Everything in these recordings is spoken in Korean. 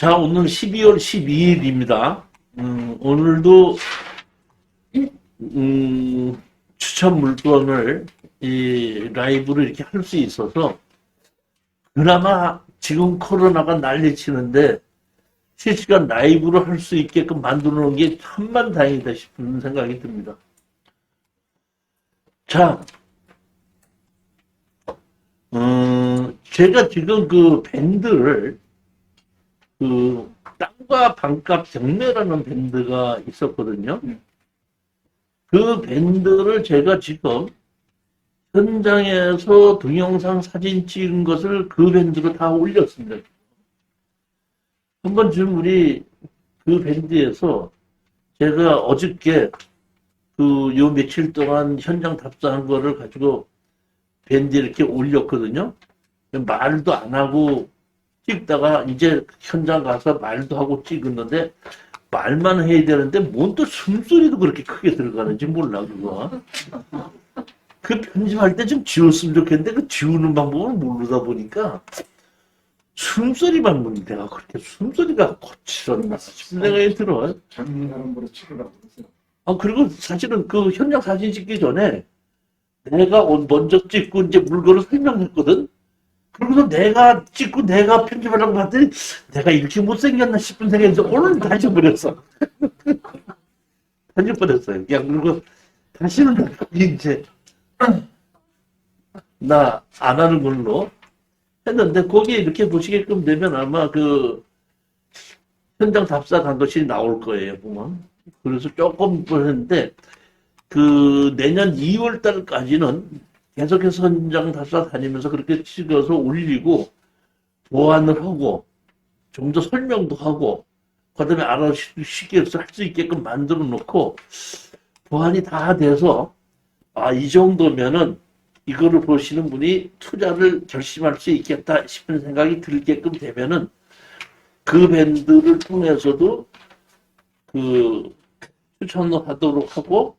자, 오늘 12월 12일입니다. 오늘도 추천 물건을 라이브로 이렇게 할 수 있어서 그나마 지금 코로나가 난리치는데 실시간 라이브로 할 수 있게끔 만들어 놓은 게 천만다행이다 싶은 생각이 듭니다. 자, 제가 지금 그 밴드를 땅과 반값 경매라는 밴드가 있었거든요. 그 밴드를 제가 지금 현장에서 동영상 사진 찍은 것을 그 밴드로 다 올렸습니다. 한번 지금 우리 그 밴드에서 제가 어저께 요 며칠 동안 현장 답사한 거를 가지고 밴드에 이렇게 올렸거든요. 말도 안 하고 찍다가 이제 현장 가서 말도 하고 찍었는데 말만 해야 되는데 뭔 또 숨소리도 그렇게 크게 들어가는지 몰라 그거. 그 편집할 때 좀 지웠으면 좋겠는데 그 지우는 방법을 모르다 보니까 숨소리만 내가 그렇게 숨소리가 거칠었나 싶은 생각이 들어. 전문가로 치르라고 그러세요. 그리고 사실은 그 현장 사진 찍기 전에 내가 먼저 찍고 이제 물건을 설명했거든. 그러고서 내가 찍고 내가 편집하려고 봤더니 내가 이렇게 못생겼나 싶은 생각이 들어서 오늘 다시 버렸어. 다시 버렸어요. 그냥 그리고 다시는 이제 나 안 하는 걸로 했는데 거기에 이렇게 보시게끔 되면 아마 그 현장 답사 간 것이 나올 거예요, 보면. 그래서 조금 했는데 그 내년 2월 달까지는 계속해서 현장 답사 다니면서 그렇게 찍어서 올리고 보완을 하고 좀 더 설명도 하고 그다음에 알아서 쉽게 할 수 있게끔 만들어 놓고 보완이 다 돼서 이 정도면은 이거를 보시는 분이 투자를 결심할 수 있겠다 싶은 생각이 들게끔 되면은 그 밴드를 통해서도 그 추천을 하도록 하고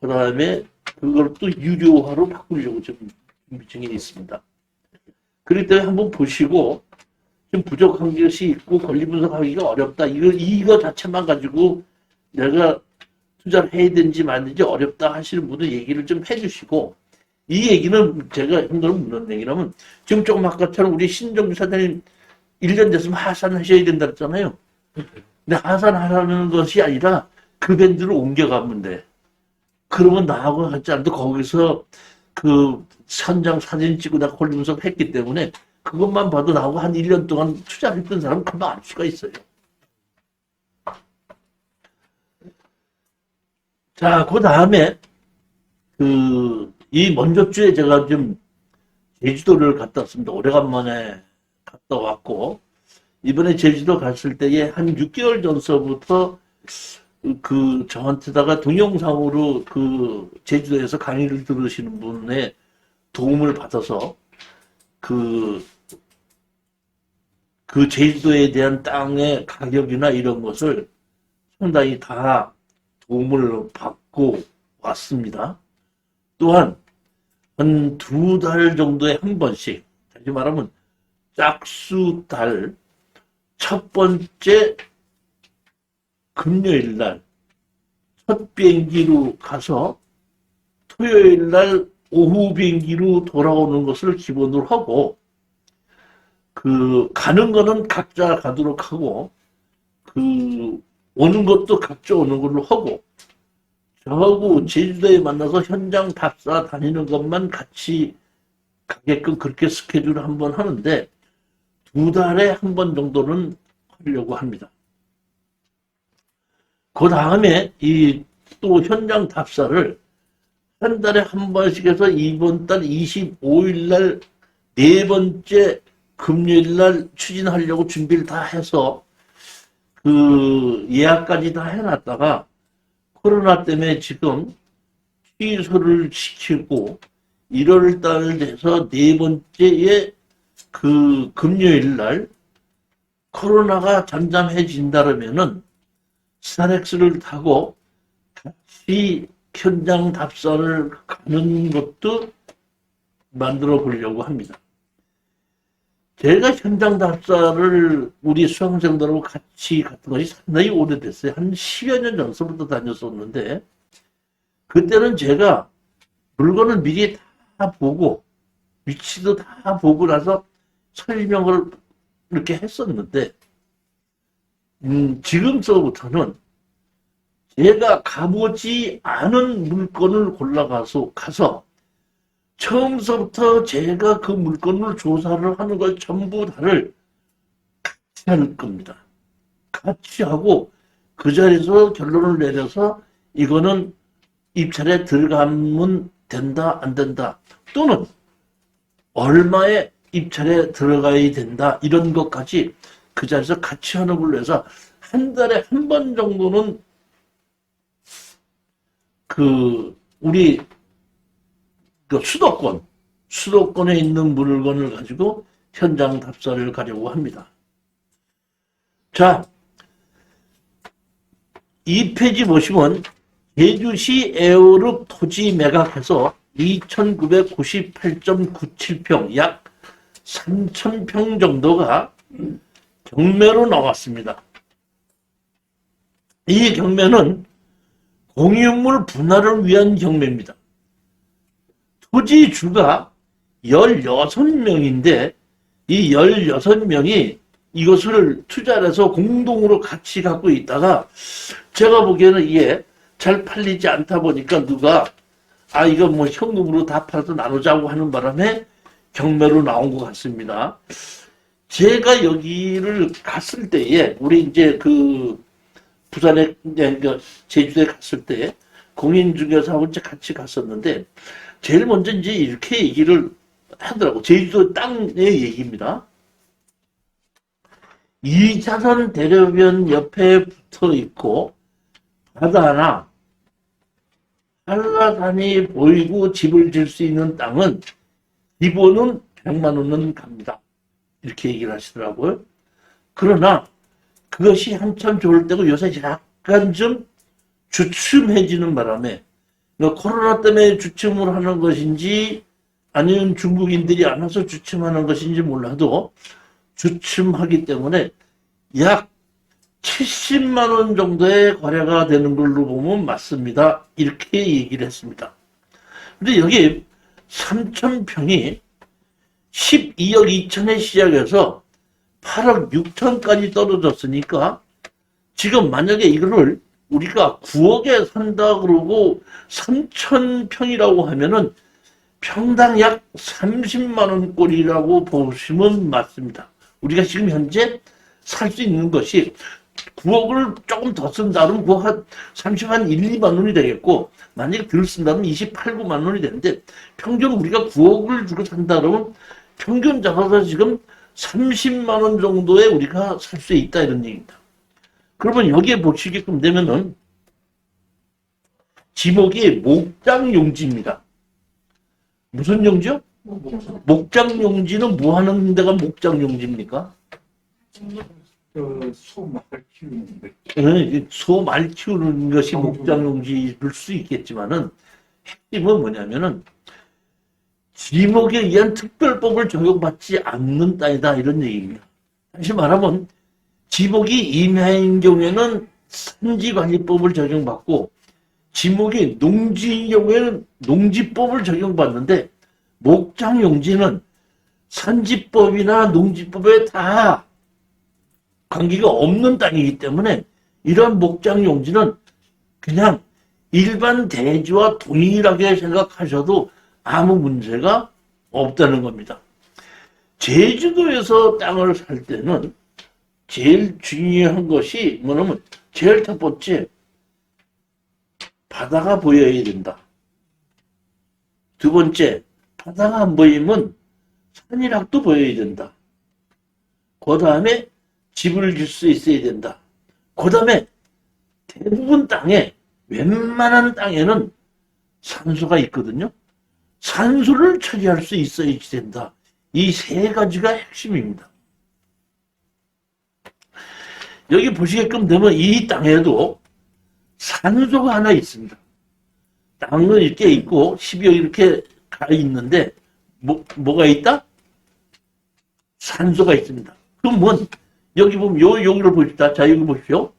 그 다음에 그걸 또 유료화로 바꾸려고 지금 준비 중에 있습니다. 그렇기 때문에 한번 보시고 좀 부족한 것이 있고 권리 분석하기가 어렵다. 이거 자체만 가지고 내가 투자를 해야 되는지 말든지 어렵다 하시는 분들 얘기를 좀 해주시고 이 얘기는 제가 힘들면 무슨 얘기냐면 지금 조금 아까처럼 우리 신정주 사장님 1년 됐으면 하산하셔야 된다 했잖아요. 근데 하산하라는 것이 아니라 그 밴드를 옮겨가면 돼. 그러면 나하고 같지 않아도 거기서 그 현장 사진 찍고 내가 권리 분석했기 때문에 그것만 봐도 나하고 한 1년 동안 투자했던 사람은 금방 알 수가 있어요. 자, 그 다음에 이 먼저 주에 제가 좀 제주도를 갔다 왔습니다. 오래간만에 갔다 왔고 이번에 제주도 갔을 때에 한 6개월 전서부터 저한테다가 동영상으로 제주도에서 강의를 들으시는 분의 도움을 받아서 그 제주도에 대한 땅의 가격이나 이런 것을 상당히 다 도움을 받고 왔습니다. 또한 한 2달 정도에 한 번씩, 다시 말하면 짝수달 첫 번째 금요일 날 첫 비행기로 가서 토요일 날 오후 비행기로 돌아오는 것을 기본으로 하고 가는 거는 각자 가도록 하고 오는 것도 각자 오는 걸로 하고 저하고 제주도에 만나서 현장 답사 다니는 것만 같이 가게끔 그렇게 스케줄을 한번 하는데 2달에 한 번 정도는 하려고 합니다. 그 다음에 또 현장 답사를 한 달에 한 번씩 해서 이번 달 25일 날 4번째 금요일 날 추진하려고 준비를 다 해서 예약까지 다 해놨다가 코로나 때문에 지금 취소를 시키고 1월 달 돼서 4번째에 금요일 날 코로나가 잠잠해진다면은 스타렉스를 타고 다시 현장 답사를 가는 것도 만들어 보려고 합니다. 제가 현장 답사를 우리 수강생들하고 같이 갔던 것이 상당히 오래됐어요. 한 10여 년 전서부터 다녔었는데, 그때는 제가 물건을 미리 다 보고, 위치도 다 보고 나서 설명을 이렇게 했었는데, 지금서부터는 제가 가보지 않은 물건을 가서 처음서부터 제가 그 물건을 조사를 하는 걸 전부 다를 같이 할 겁니다. 같이 하고 그 자리에서 결론을 내려서 이거는 입찰에 들어가면 된다, 안 된다. 또는 얼마에 입찰에 들어가야 된다. 이런 것까지 그 자리에서 같이 하는 걸로 해서 한 달에 한 번 정도는 우리 수도권에 있는 물건을 가지고 현장 답사를 가려고 합니다. 자, 이 페이지 보시면 제주시 에어룹 토지 매각해서 2,998.97평, 약 3,000평 정도가 경매로 나왔습니다. 이 경매는 공유물 분할을 위한 경매입니다. 토지주가 16명인데 이 16명이 이것을 투자를 해서 공동으로 같이 갖고 있다가 제가 보기에는 이게 잘 팔리지 않다 보니까 누가 이거 뭐 현금으로 다 팔아서 나누자고 하는 바람에 경매로 나온 것 같습니다. 제가 여기를 갔을 때에 우리 이제 부산에 제주도에 갔을 때 공인중개사하고 이제 같이 갔었는데 제일 먼저 이제 이렇게 얘기를 하더라고. 제주도 땅의 얘기입니다. 2차선 대로변 옆에 붙어 있고 바다나 한라산이 보이고 집을 질 수 있는 땅은 기본은 100만 원은 갑니다. 이렇게 얘기를 하시더라고요. 그러나 그것이 한참 좋을 때고 요새 약간 좀 주춤해지는 바람에 코로나 때문에 주춤을 하는 것인지 아니면 중국인들이 안 와서 주춤하는 것인지 몰라도 주춤하기 때문에 약 70만 원 정도의 거래가 되는 걸로 보면 맞습니다. 이렇게 얘기를 했습니다. 근데 여기 3,000평이 12억 2천에 시작해서 8억 6천까지 떨어졌으니까 지금 만약에 이거를 우리가 9억에 산다 그러고 3,000평이라고 하면은 평당 약 30만 원 꼴이라고 보시면 맞습니다. 우리가 지금 현재 살 수 있는 것이 9억을 조금 더 쓴다 그러면 9억 한 30한 1, 2만 원이 되겠고 만약에 덜 쓴다면 28, 9만 원이 되는데 평균 우리가 9억을 주고 산다 그러면 평균 잡아서 지금 30만 원 정도에 우리가 살 수 있다 이런 얘기입니다. 그러면 여기에 보시게끔 되면은 지목이 목장용지입니다. 무슨 용지요? 목장용지는 뭐 하는 데가 목장용지입니까? 소말 키우는데. 소 말 키우는 것이 목장용지일 수 있겠지만은 핵심은 뭐냐면은 지목에 의한 특별법을 적용받지 않는 땅이다 이런 얘기입니다. 다시 말하면 지목이 임야인 경우에는 산지관리법을 적용받고 지목이 농지인 경우에는 농지법을 적용받는데 목장용지는 산지법이나 농지법에 다 관계가 없는 땅이기 때문에 이런 목장용지는 그냥 일반 대지와 동일하게 생각하셔도 아무 문제가 없다는 겁니다. 제주도에서 땅을 살 때는 제일 중요한 것이 뭐냐면 제일 첫 번째 바다가 보여야 된다. 두 번째 바다가 안 보이면 산이락도 보여야 된다. 그 다음에 집을 질 수 있어야 된다. 그 다음에 대부분 땅에 웬만한 땅에는 산소가 있거든요. 산소를 처리할 수 있어야 된다. 이 세 가지가 핵심입니다. 여기 보시게끔 되면 이 땅에도 산소가 하나 있습니다. 땅은 이렇게 있고 12억 이렇게 가 있는데 뭐가 있다? 산소가 있습니다. 그러면 여기 보면 여기를 보십시다. 자, 여기 보십시오.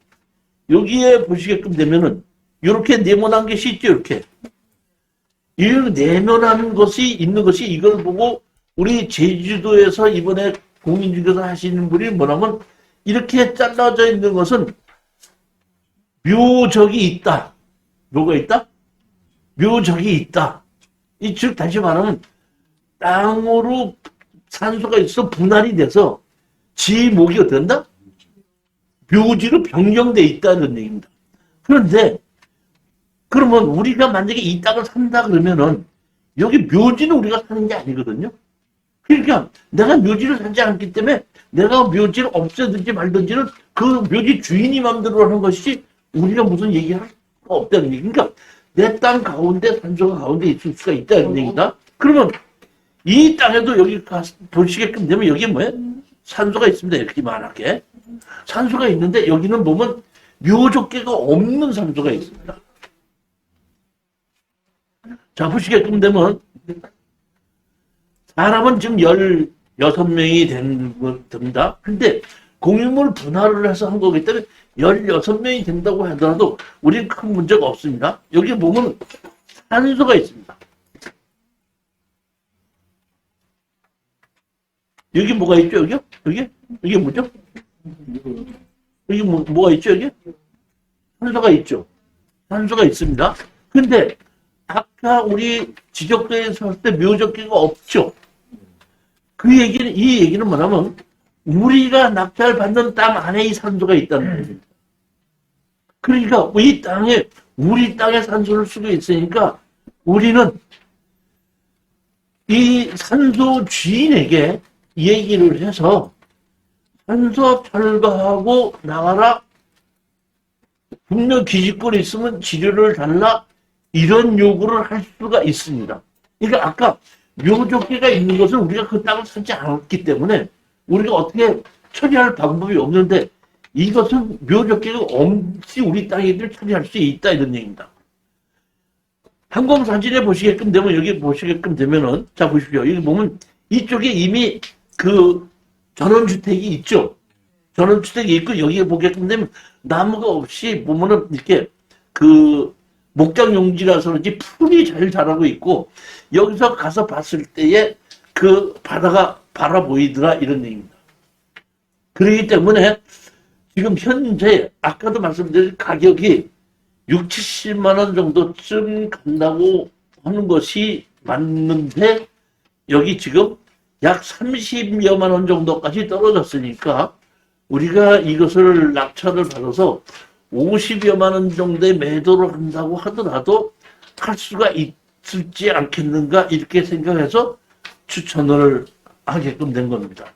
여기에 보시게끔 되면은 이렇게 네모난 것이 있죠. 이렇게 이 네모난 것이 있는 것이 이걸 보고 우리 제주도에서 이번에 공인중개사 하시는 분이 뭐냐면 이렇게 잘라져 있는 것은 묘적이 있다. 뭐가 있다? 묘적이 있다. 이 즉 다시 말하면 땅으로 산소가 있어 분할이 돼서 지목이 어떻게 된다? 묘지로 변경돼 있다는 얘기입니다. 그런데 그러면 우리가 만약에 이 땅을 산다 그러면은 여기 묘지는 우리가 사는 게 아니거든요. 그러니까 내가 묘지를 사지 않기 때문에 내가 묘지를 없애든지 말든지는 그 묘지 주인이 마음대로 하는 것이 우리가 무슨 얘기할 수가 없다는 얘기. 그러니까 내 땅 가운데 산소가 가운데 있을 수가 있다는 얘기다. 그러면 이 땅에도 여기 보시게끔 되면 여기 뭐예요? 산소가 있습니다. 이렇게 만하게. 산소가 있는데 여기는 보면 묘적계가 없는 산소가 있습니다. 자, 보시게끔 되면 사람은 지금 16명이 됩니다. 근데 공유물 분할을 해서 한 거기 때문에 16명이 된다고 하더라도 우리는 큰 문제가 없습니다. 여기 보면 산소가 있습니다. 여기 뭐가 있죠? 여기요? 여기? 이게 뭐죠? 여기 뭐가 있죠? 여기? 산소가 있죠. 산소가 있습니다. 근데 아까 우리 지적도에서 할 때 묘적기가 없죠. 이 얘기는 뭐냐면 우리가 낙찰 받는 땅 안에 이 산소가 있다는 겁니다. 그러니까 우리 땅에 산소를 쓰고 있으니까 우리는 이 산소 주인에게 얘기를 해서 산소 철거하고 나가라. 분명 기지권이 있으면 지료를 달라. 이런 요구를 할 수가 있습니다. 그러니까 아까 묘적계가 있는 것은 우리가 그 땅을 사지 않았기 때문에 우리가 어떻게 처리할 방법이 없는데 이것은 묘적계가 없이 우리 땅에들 처리할 수 있다 이런 얘기입니다. 항공사진에 보시게끔 되면 여기 보시게끔 되면은 자 보십시오. 여기 보면 이쪽에 이미 그 전원주택이 있죠. 전원주택이 있고 여기에 보게끔 되면 나무가 없이 보면은 이렇게 그 목장용지라서 그런지 풀이 잘 자라고 있고 여기서 가서 봤을 때에 그 바다가 바라 보이더라 이런 얘기입니다. 그렇기 때문에 지금 현재 아까도 말씀드린 가격이 6, 70만 원 정도쯤 간다고 하는 것이 맞는데 여기 지금 약 30여만 원 정도까지 떨어졌으니까 우리가 이것을 낙찰을 받아서 50여만 원 정도의 매도를 한다고 하더라도 할 수가 있을지 않겠는가 이렇게 생각해서 추천을 하게끔 된 겁니다.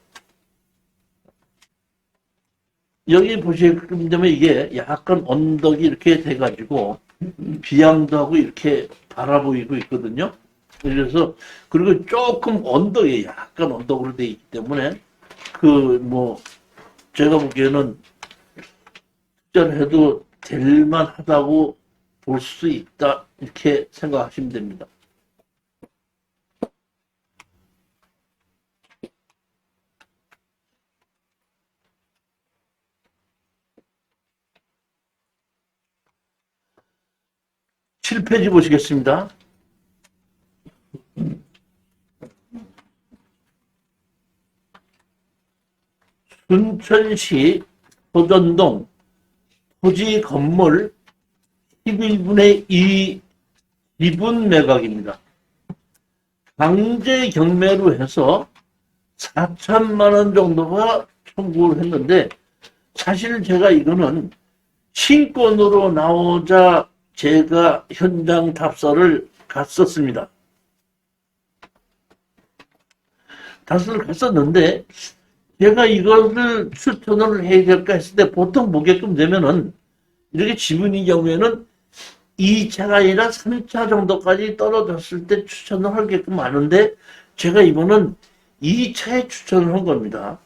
여기 보시게끔 되면 이게 약간 언덕이 이렇게 돼가지고 비양도 하고 이렇게 바라보이고 있거든요. 그래서 그리고 조금 언덕에 약간 언덕으로 돼 있기 때문에 제가 보기에는 투자를 해도 될 만하다고 볼 수 있다 이렇게 생각하시면 됩니다. (7페이지) 보시겠습니다. 순천시 호전동 토지 건물 11분의 2 지분 매각입니다. 강제 경매로 해서 4천만 원 정도가 청구를 했는데 사실 제가 이거는 신권으로 나오자 제가 현장 답사를 갔었습니다. 답사를 갔었는데 제가 이것을 추천을 해야 될까 했을 때 보통 보게끔 되면은 이렇게 지분의 경우에는 2차가 아니라 3차 정도까지 떨어졌을 때 추천을 하게끔 하는데 제가 이번은 2차에 추천을 한 겁니다.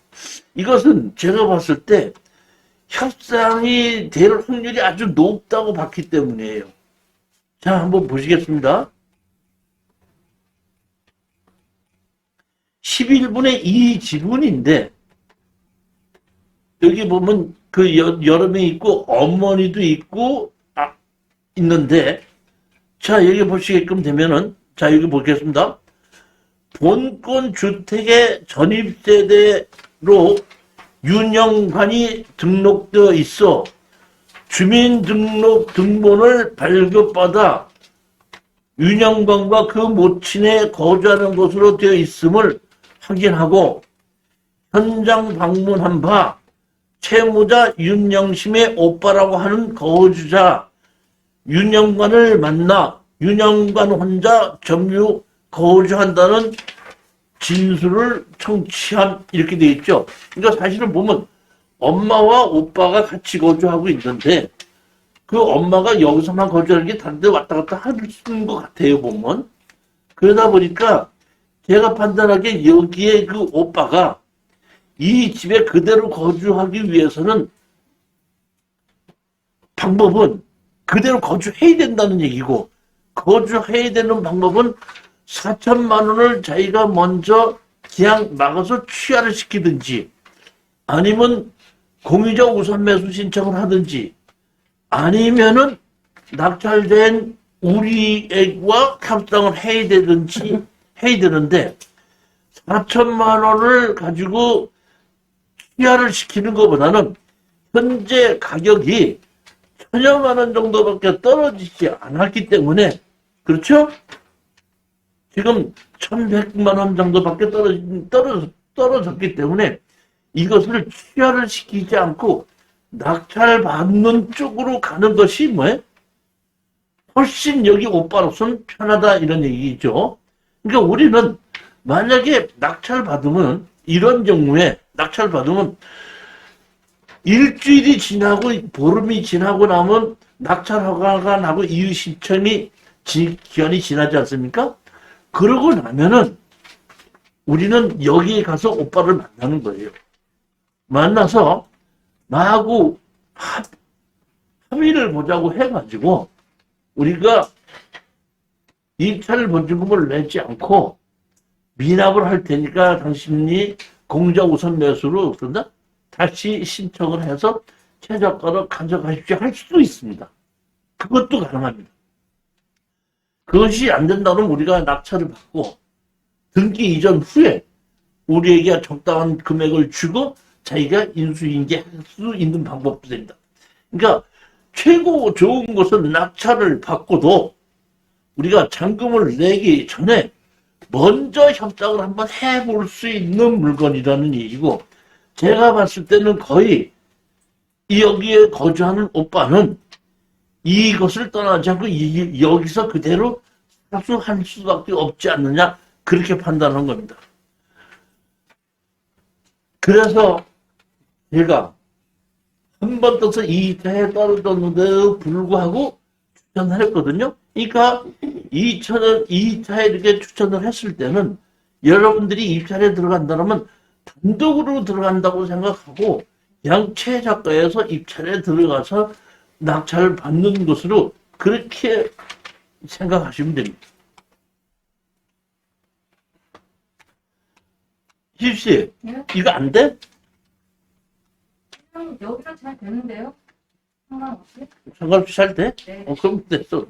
이것은 제가 봤을 때 협상이 될 확률이 아주 높다고 봤기 때문이에요. 자, 한번 보시겠습니다. 11분의 2 지분인데, 여기 보면 그 여러 명 있고, 어머니도 있고, 있는데, 자, 여기 보시게끔 되면은, 자, 여기 보겠습니다. 본권 주택의 전입세대로 윤영관이 등록되어 있어 주민등록 등본을 발급받아 윤영관과 그 모친에 거주하는 것으로 되어 있음을 확인하고 현장 방문한 바 채무자 윤영심의 오빠라고 하는 거주자 윤영관을 만나 윤영관 혼자 점유 거주한다는 진술을 청취함 이렇게 돼 있죠. 그러니까 사실은 보면 엄마와 오빠가 같이 거주하고 있는데 그 엄마가 여기서만 거주하는 게 다른 데 왔다 갔다 하는 것 같아요, 보면. 그러다 보니까 제가 판단하기에 여기에 그 오빠가 이 집에 그대로 거주하기 위해서는 방법은 그대로 거주해야 된다는 얘기고 거주해야 되는 방법은 4천만 원을 자기가 먼저 그냥 막아서 취하를 시키든지 아니면 공유적 우선 매수 신청을 하든지 아니면은 낙찰된 우리와 협상을 해야 되든지 해야 되는데 4천만 원을 가지고 취하를 시키는 것보다는 현재 가격이 1,000여만 원 정도밖에 떨어지지 않았기 때문에 그렇죠? 지금 1,100만 원 정도밖에 떨어졌기 때문에 이것을 취하를 시키지 않고 낙찰받는 쪽으로 가는 것이 뭐예요? 훨씬 여기 오빠로서는 편하다 이런 얘기죠. 그러니까 우리는 만약에 낙찰받으면 이런 경우에 낙찰받으면 일주일이 지나고 보름이 지나고 나면 낙찰 허가가 나고 이유 신청이 기한이 지나지 않습니까? 그러고 나면은 우리는 여기에 가서 오빠를 만나는 거예요. 만나서 나하고 합의를 보자고 해가지고 우리가 입찰 보증금을 내지 않고 미납을 할 테니까 당신이 공자 우선 매수로 그런다 다시 신청을 해서 최저가로 가져가십시오 할 수도 있습니다. 그것도 가능합니다. 그것이 안 된다면 우리가 낙찰을 받고 등기 이전 후에 우리에게 적당한 금액을 주고 자기가 인수인계할 수 있는 방법도 됩니다. 그러니까 최고 좋은 것은 낙찰을 받고도 우리가 잔금을 내기 전에 먼저 협상을 한번 해볼 수 있는 물건이라는 얘기고 제가 봤을 때는 거의 여기에 거주하는 오빠는 이것을 떠나지 않고 여기서 그대로 사수할 수밖에 없지 않느냐 그렇게 판단한 겁니다. 그래서 제가 한 번 떠서 2차에 떨어졌는데도 불구하고 추천을 했거든요. 그러니까 2차에 이렇게 추천을 했을 때는 여러분들이 입찰에 들어간다면 단독으로 들어간다고 생각하고 그냥 최저가에서 입찰에 들어가서 낙찰을 받는 것으로 그렇게 생각하시면 됩니다. 희수씨, 네? 이거 안 돼? 그냥 여기서 잘 되는데요? 상관없이? 상관없이 잘 돼? 네. 그럼 됐어.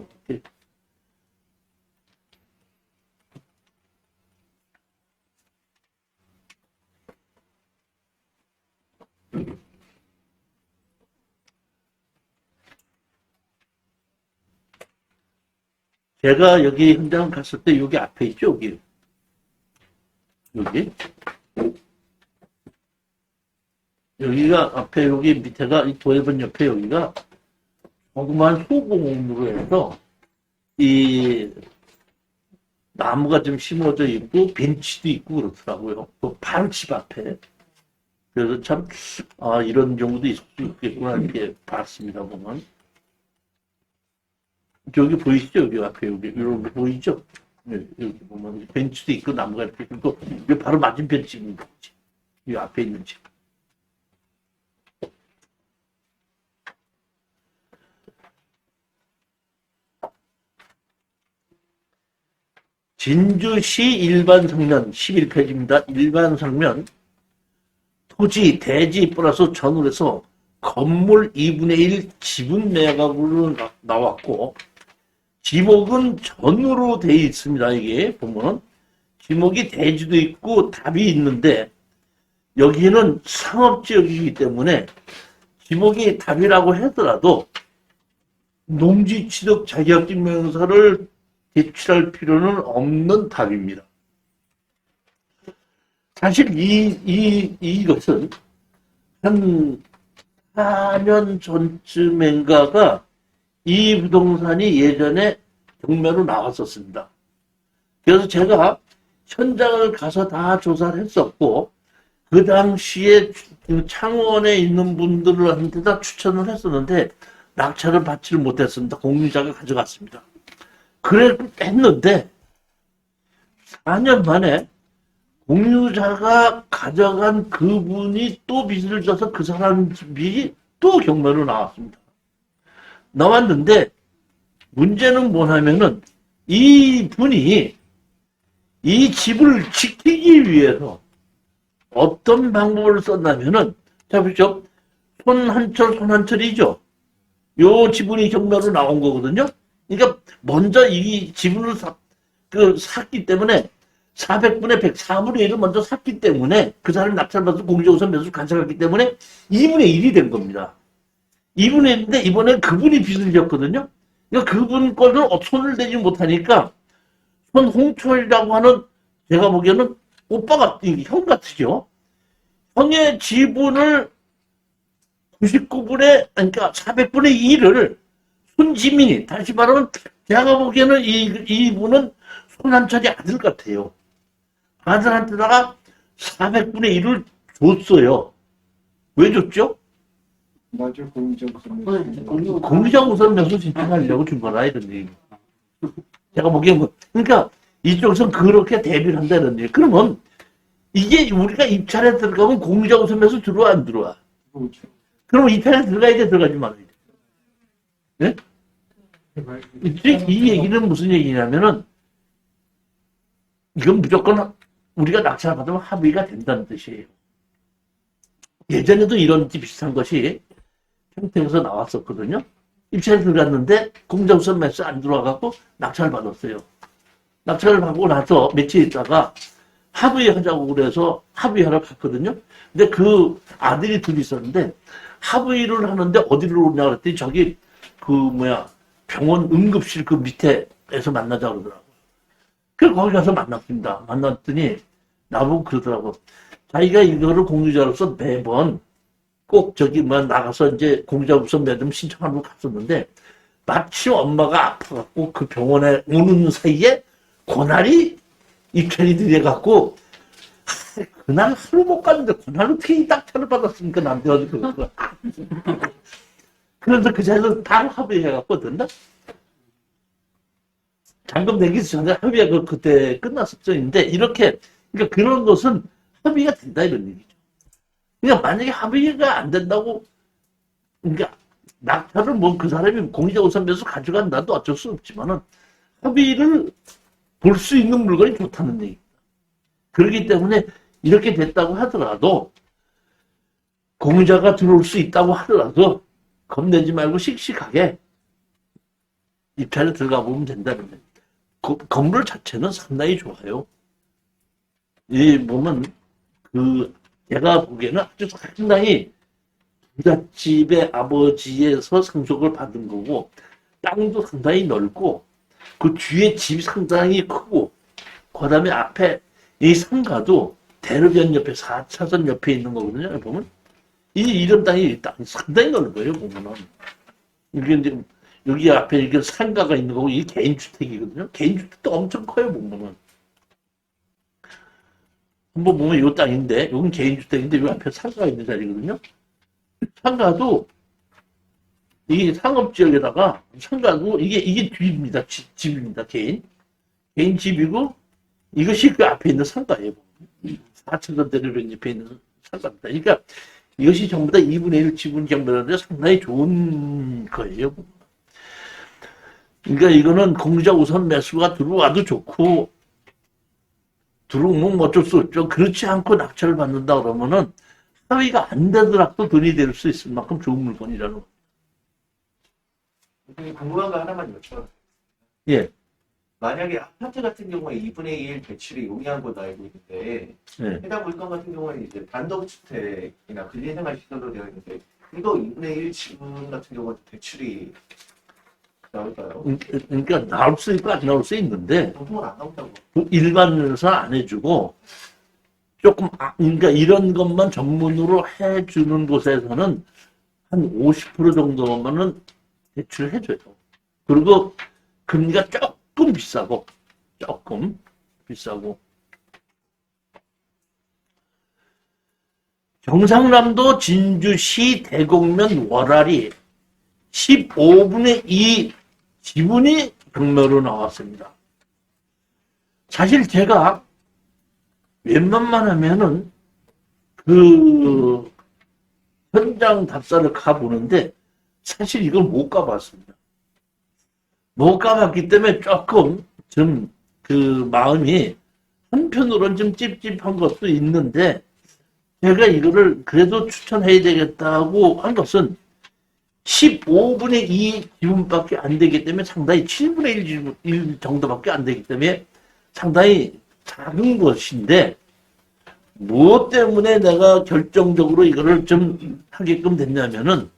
제가 여기 현장 갔을 때 여기 앞에 있죠, 여기. 여기. 여기가 앞에 여기 밑에가 이 도해변 옆에 여기가 조그만 소공으로 해서 이 나무가 좀 심어져 있고 벤치도 있고 그렇더라고요. 그 바로 집 앞에. 그래서 참 이런 경우도 있을 수 있겠구나 이렇게 봤습니다 보면. 저기 보이시죠? 여기 앞에 여기 이런 거 보이죠? 네, 여기 보면 벤치도 있고 나무가 이렇게 있고 이게 바로 맞은편 집입니다. 이 앞에 있는 집. 진주시 일반성면 11페이지입니다. 일반성면 토지, 대지 플러스 전으로 해서 건물 2분의 1 지분 매각으로 나왔고 지목은 전으로 되어 있습니다. 이게 보면 지목이 대지도 있고 답이 있는데 여기는 상업지역이기 때문에 지목이 답이라고 하더라도 농지취득 자격증 명사를 제출할 필요는 없는 답입니다. 사실 이것은 한 4년 전쯤인가가 이 부동산이 예전에 경매로 나왔었습니다. 그래서 제가 현장을 가서 다 조사를 했었고 그 당시에 그 창원에 있는 분들한테 다 추천을 했었는데 낙찰을 받지를 못했습니다. 공유자가 가져갔습니다. 그래 했는데 4년 만에 공유자가 가져간 그분이 또 빚을 져서 그 사람 집이 또 경매로 나왔습니다. 나왔는데 문제는 뭐냐면은 이 분이 이 집을 지키기 위해서 어떤 방법을 썼냐면은 자 보시죠. 손한철이죠. 요 지분이 경매로 나온 거거든요. 그러니까 먼저 이 지분을 샀기 때문에 400분의 100, 4분의 1을 먼저 샀기 때문에 그 사람이 낙찰받아서 공제우선 매수 간섭했기 때문에 2분의 1이 된 겁니다. 2분의 1인데 이번에 그분이 빚을 졌거든요. 그러니까 그분 거는 손을 대지 못하니까 손홍철이라고 하는 제가 보기에는 오빠가 형 같으죠. 형의 지분을 99분의 그러니까 400분의 1을 손지민이 다시 말하면 제가 보기에는 이분은 손한철이 아들 같아요. 아들한테다가 400분의 1을 줬어요. 왜 줬죠? 맞아, 공정 공유자 우선 명수 신청하려고 준 거라 이런 얘기. 제가 보기엔 그러니까 이쪽에서는 그렇게 대비를 한다는 얘기. 그러면 이게 우리가 입찰에 들어가면 공유자 우선 명수 들어와 안 들어와? 그렇죠. 그러면 입찰에 들어가야 돼 들어가지 말아야 돼. 네? 이 얘기는 무슨 얘기냐면은 이건 무조건 우리가 낙찰 받으면 합의가 된다는 뜻이에요. 예전에도 이런 비슷한 것이 평택에서 나왔었거든요. 입찰에 들어갔는데 공정선 매수 안 들어와갖고 낙찰을 받았어요. 낙찰을 받고 나서 며칠 있다가 합의하자고 그래서 합의하러 갔거든요. 근데 그 아들이 둘이 있었는데 합의를 하는데 어디로 오냐 그랬더니 저기 병원 응급실 그 밑에서 만나자 그러더라고요. 그래서 거기 가서 만났습니다. 만났더니 나보고 그러더라고. 자기가 이거를 공유자로서 매번 꼭 나가서 이제 공유자 우선 매듭 신청하러 갔었는데 마침 엄마가 아파갖고 그 병원에 오는 사이에 그날이 입찰이 들여갖고 그날 하루 못 갔는데 그날 어떻게 낙찰을 받았으니까 남편이 그거. 그래서 그 자리에서 다 합의해갖고 된다. 잔금 내기 전에 합의가 그때 끝났었는데 이렇게 그러니까 그런 것은 합의가 된다 이런 얘기죠. 그러니까 만약에 합의가 안 된다고 그러니까 낙찰을 그 사람이 공유자 우선 매수 가져간다도 어쩔 수 없지만은 합의를 볼 수 있는 물건이 좋다는 얘기입니다. 그렇기 때문에 이렇게 됐다고 하더라도 공유자가 들어올 수 있다고 하더라도 겁내지 말고 씩씩하게 입찰에 들어가 보면 된다는 거예요. 건물 자체는 상당히 좋아요. 이 보면 제가 보기에는 아주 상당히 부잣집의 아버지에서 상속을 받은 거고 땅도 상당히 넓고 그 뒤에 집이 상당히 크고 그 다음에 앞에 이 상가도 대로변 옆에 4차선 옆에 있는 거거든요. 보면 이런 땅이 상당히 넓어요. 보면은 이게 이제 여기 앞에 이게 상가가 있는 거고 이게 개인주택이거든요. 개인주택도 엄청 커요. 보면은 한번 보면 이 땅인데 여긴 개인주택인데 이 앞에 상가가 있는 자리거든요. 상가도 이게 상업지역에다가 상가도 이게 집입니다. 집입니다. 개인 집이고 이것이 그 앞에 있는 상가예요. 4층선 대로변 옆에 있는 상가입니다. 그러니까 이것이 전부 다 2분의 1 지분 경매라는데 상당히 좋은 거예요. 그러니까 이거는 공유자 우선 매수가 들어와도 좋고 들어오면 뭐 어쩔 수 없죠. 그렇지 않고 낙찰을 받는다 그러면은 합의가 안 되더라도 돈이 될 수 있을 만큼 좋은 물건이라는 거. 궁금한 거 하나만 여쭤봐도 예, 만약에 아파트 같은 경우에 2분의 1 대출이 용이한 걸로 알고 있는데 예. 해당 물건 같은 경우는 이제 단독주택이나 분리생활시설로 되어 있는데 이거 2분의 1 지분 같은 경우는 대출이 나올까요? 그러니까 나올 수 있고 안 나올 수 있는데 보통은 안 나온다고. 일반에서 안 해주고 조금 그러니까 이런 것만 전문으로 해주는 곳에서는 한 50% 정도면은 대출을 해줘요. 그리고 금리가 조금 비싸고 경상남도 진주시 대곡면 월알이 15분의 2 지분이 경매로 나왔습니다. 사실 제가 웬만만 하면은 그 현장 답사를 가보는데 사실 이걸 못 가봤습니다. 못 가봤기 때문에 조금 좀 그 마음이 한편으로는 좀 찝찝한 것도 있는데 제가 이거를 그래도 추천해야 되겠다고 한 것은 15분의 2 지분밖에 안 되기 때문에 상당히 7분의 1 지분 1 정도밖에 안 되기 때문에 상당히 작은 것인데 무엇 때문에 내가 결정적으로 이거를 좀 하게끔 됐냐면은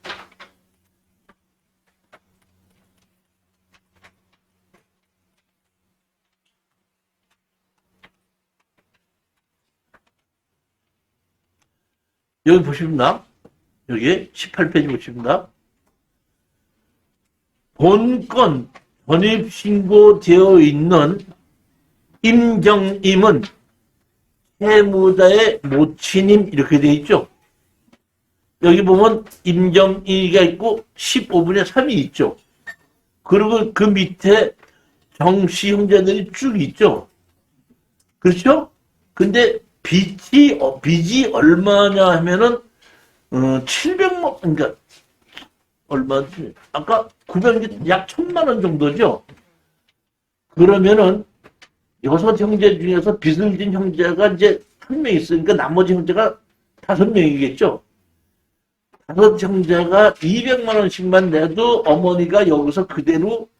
여기 보십니까? 여기 18페이지 보십니까? 본건 전입신고되어 있는 임경임은 채무자의 모친임 이렇게 되어 있죠. 여기 보면 임경임이가 있고 15분의 3이 있죠. 그리고 그 밑에 정씨 형제들이 쭉 있죠. 그렇죠? 근데 빚이 얼마냐 하면은 700만 그러니까 얼마지? 아까 900, 약 1000만 원 정도죠. 그러면은 6형제 중에서 빚을 진 형제가 이제 1명 있으니까 나머지 형제가 5명이겠죠. 5형제가 200만 원씩만 내도 어머니가 여기서 그대로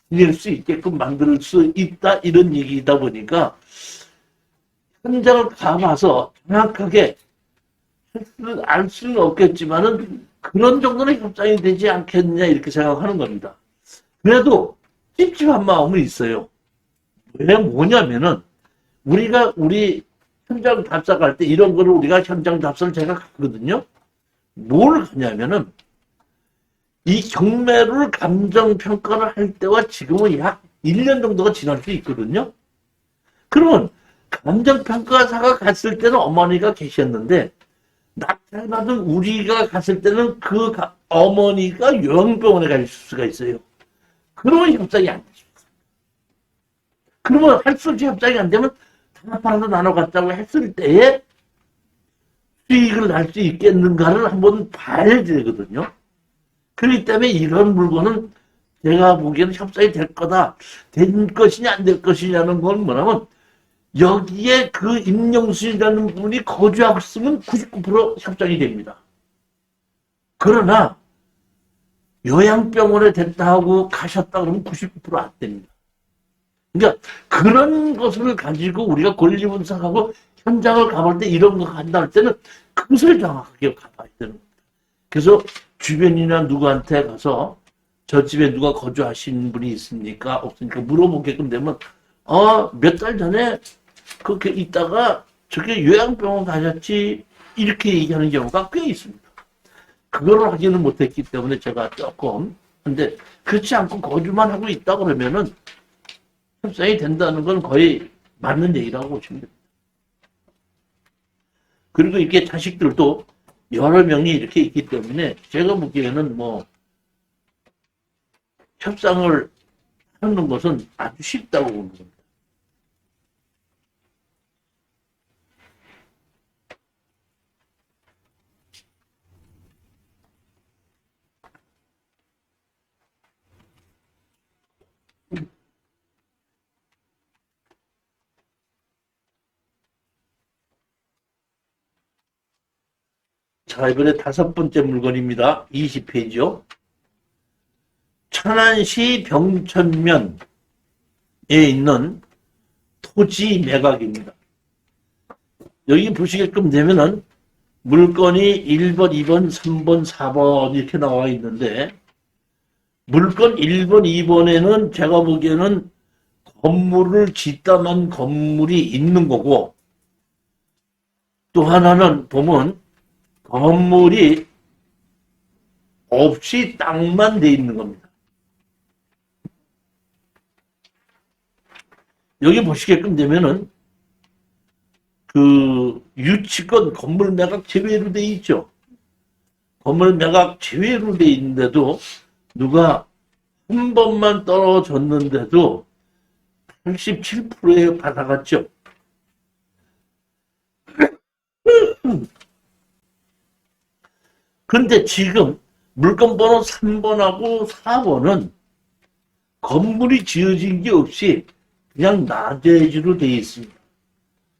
지낼 수 있게끔 만들 수 있다 이런 얘기이다 보니까 현장을 가봐서 정확하게 알 수는 없겠지만은 그런 정도는 협상이 되지 않겠냐 이렇게 생각하는 겁니다. 그래도 찝찝한 마음은 있어요. 왜 뭐냐면은 우리 현장 답사 갈 때 이런 거를 우리가 현장 답사를 제가 갔거든요. 뭘 하냐면은 이 경매를 감정평가를 할 때와 지금은 약 1년 정도가 지날 수 있거든요. 그러면 감정평가사가 갔을 때는 어머니가 계셨는데 낙찰받은 우리가 갔을 때는 그 어머니가 요양병원에 갈 수가 있어요. 그러면 협상이 안 되죠. 그러면 할 수 없이 협상이 안 되면 다 팔아서 나눠 갖자고 했을 때에 수익을 날 수 있겠는가를 한번 봐야 되거든요. 그렇기 때문에 이런 물건은 제가 보기에는 협상이 될 거다. 된 것이냐 안 될 것이냐는 건 뭐냐면 여기에 그 임영순이라는 분이 거주하고 있으면 99% 협상이 됩니다. 그러나 요양병원에 됐다 하고 가셨다 그러면 99%안 됩니다. 그러니까 그런 것을 가지고 우리가 권리 분석하고 현장을 가볼 때 이런 거 간다 할 때는 그것을 정확하게 가봐야 되는 겁니다. 그래서 주변이나 누구한테 가서 저 집에 누가 거주하신 분이 있습니까? 없으니까 물어보게끔 되면 몇 달 전에 그렇게 있다가 저게 요양병원 가셨지 이렇게 얘기하는 경우가 꽤 있습니다. 그거를 하지는 못했기 때문에 제가 조금 근데 그렇지 않고 거주만 하고 있다 그러면은 협상이 된다는 건 거의 맞는 얘기라고 보시면 됩니다. 그리고 이렇게 자식들도 여러 명이 이렇게 있기 때문에 제가 보기에는 뭐 협상을 하는 것은 아주 쉽다고 보는 겁니다. 자, 이번에 5번째 물건입니다. 20페이지요. 천안시 병천면에 있는 토지 매각입니다. 여기 보시게끔 되면은 물건이 1번, 2번, 3번, 4번 이렇게 나와 있는데, 물건 1번, 2번에는 제가 보기에는 건물을 짓다만 건물이 있는 거고, 또 하나는 보면 건물이 없이 땅만 돼 있는 겁니다. 여기 보시게끔 되면은 그 유치권 건물 매각 제외로 돼 있죠. 건물 매각 제외로 돼 있는데도 누가 한 번만 떨어졌는데도 87%에 받아갔죠. 근데 지금 물건 번호 3번하고 4번은 건물이 지어진 게 없이 그냥 나대지로 되어 있습니다.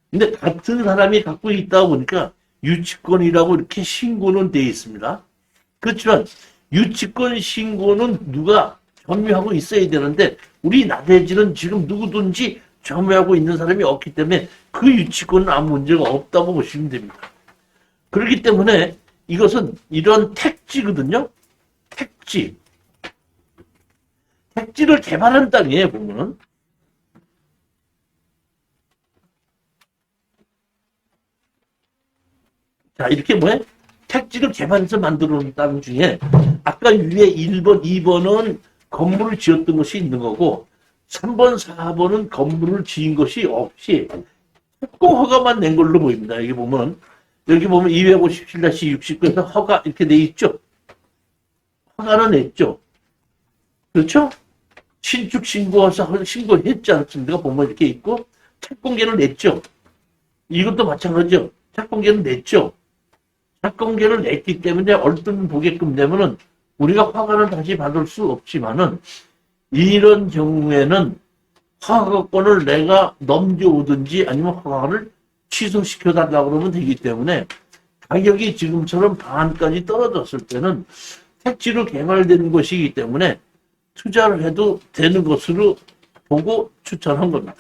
근데 같은 사람이 갖고 있다 보니까 유치권이라고 이렇게 신고는 되어 있습니다. 그렇지만 유치권 신고는 누가 점유하고 있어야 되는데 우리 나대지는 지금 누구든지 점유하고 있는 사람이 없기 때문에 그 유치권은 아무 문제가 없다고 보시면 됩니다. 그렇기 때문에 이것은 이런 택지거든요. 택지. 택지를 개발한 땅이에요, 보면은. 자, 이렇게 뭐예요? 택지를 개발해서 만들어 놓은 땅 중에 아까 위에 1번, 2번은 건물을 지었던 것이 있는 거고 3번, 4번은 건물을 지은 것이 없이 특공 허가만 낸 걸로 보입니다. 여기 보면 257-69에서 허가 이렇게 돼 있죠. 허가는 냈죠. 그렇죠? 신축 신고해서 신고했지 않습니까? 보면 이렇게 있고 착공계를 냈죠. 이것도 마찬가지죠. 착공계는 냈죠. 착공계를 냈기 때문에 얼른 보게끔 되면은 우리가 허가를 다시 받을 수 없지만은 이런 경우에는 허가권을 내가 넘겨오든지 아니면 허가를 취소시켜 달라고 그러면 되기 때문에 가격이 지금처럼 반까지 떨어졌을 때는 택지로 개발된 것이기 때문에 투자를 해도 되는 것으로 보고 추천한 겁니다.